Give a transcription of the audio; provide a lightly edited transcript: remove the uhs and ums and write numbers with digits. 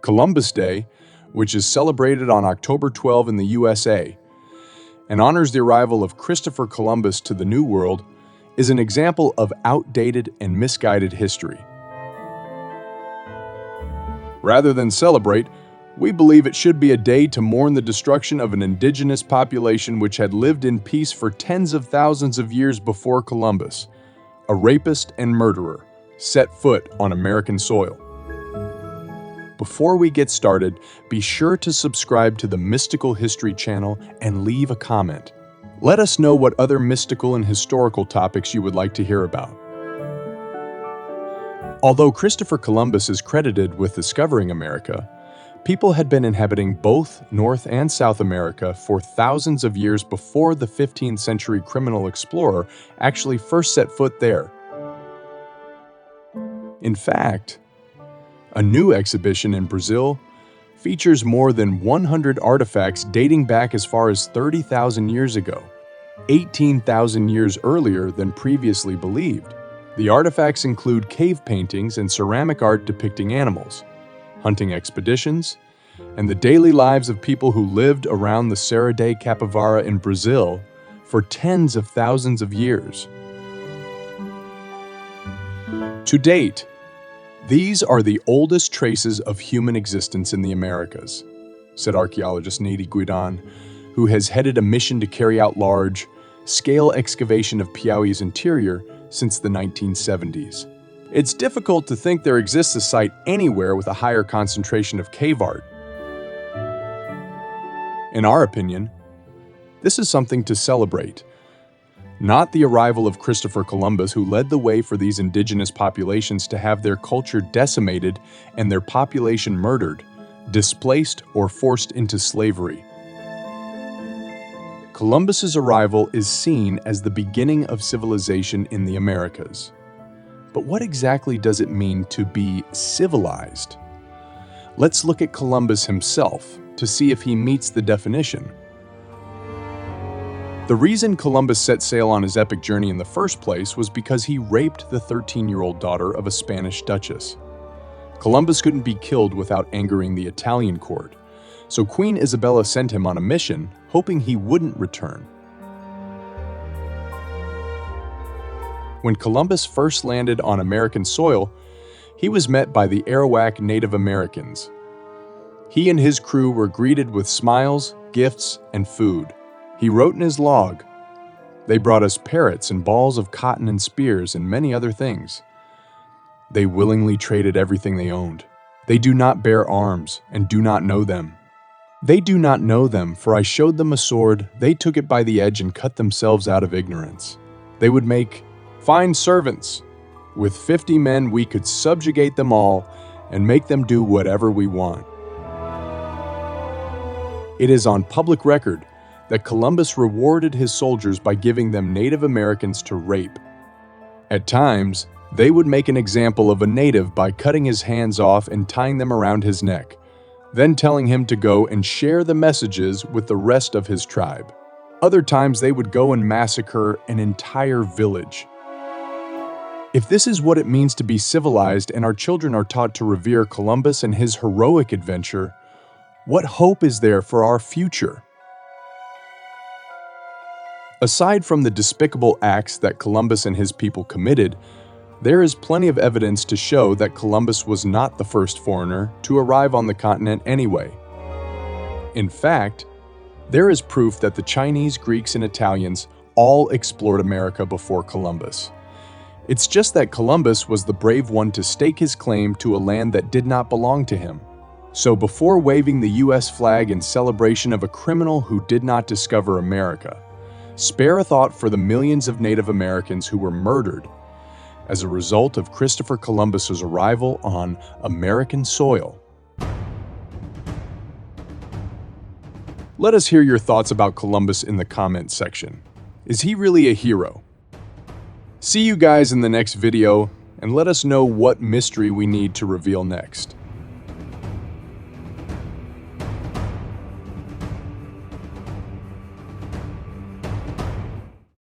Columbus Day, which is celebrated on October 12 in the USA, and honors the arrival of Christopher Columbus to the New World, is an example of outdated and misguided history. Rather than celebrate, we believe it should be a day to mourn the destruction of an indigenous population which had lived in peace for tens of thousands of years before Columbus, a rapist and murderer, set foot on American soil. Before we get started, be sure to subscribe to the Mystical History channel and leave a comment. Let us know what other mystical and historical topics you would like to hear about. Although Christopher Columbus is credited with discovering America, people had been inhabiting both North and South America for thousands of years before the 15th century criminal explorer actually first set foot there. In fact, a new exhibition in Brazil features more than 100 artifacts dating back as far as 30,000 years ago, 18,000 years earlier than previously believed. The artifacts include cave paintings and ceramic art depicting animals, hunting expeditions, and the daily lives of people who lived around the Serra da Capivara in Brazil for tens of thousands of years. To date, these are the oldest traces of human existence in the Americas, said archaeologist Nady Guidan, who has headed a mission to carry out large-scale excavation of Piauí's interior since the 1970s. It's difficult to think there exists a site anywhere with a higher concentration of cave art. In our opinion, this is something to celebrate. Not the arrival of Christopher Columbus, who led the way for these indigenous populations to have their culture decimated and their population murdered, displaced, or forced into slavery. Columbus's arrival is seen as the beginning of civilization in the Americas. But what exactly does it mean to be civilized? Let's look at Columbus himself to see if he meets the definition. The reason Columbus set sail on his epic journey in the first place was because he raped the 13-year-old daughter of a Spanish duchess. Columbus couldn't be killed without angering the Italian court, so Queen Isabella sent him on a mission, hoping he wouldn't return. When Columbus first landed on American soil, he was met by the Arawak Native Americans. He and his crew were greeted with smiles, gifts, and food. He wrote in his log, "They brought us parrots and balls of cotton and spears and many other things. They willingly traded everything they owned. They do not bear arms and do not know them. They do not know them, for I showed them a sword. They took it by the edge and cut themselves out of ignorance. They would make fine servants. With 50 men we could subjugate them all and make them do whatever we want." It is on public record that Columbus rewarded his soldiers by giving them Native Americans to rape. At times, they would make an example of a native by cutting his hands off and tying them around his neck, then telling him to go and share the messages with the rest of his tribe. Other times, they would go and massacre an entire village. If this is what it means to be civilized and our children are taught to revere Columbus and his heroic adventure, what hope is there for our future? Aside from the despicable acts that Columbus and his people committed, there is plenty of evidence to show that Columbus was not the first foreigner to arrive on the continent anyway. In fact, there is proof that the Chinese, Greeks, and Italians all explored America before Columbus. It's just that Columbus was the brave one to stake his claim to a land that did not belong to him. So before waving the US flag in celebration of a criminal who did not discover America, spare a thought for the millions of Native Americans who were murdered as a result of Christopher Columbus's arrival on American soil. Let us hear your thoughts about Columbus in the comments section. Is he really a hero? See you guys in the next video, and let us know what mystery we need to reveal next.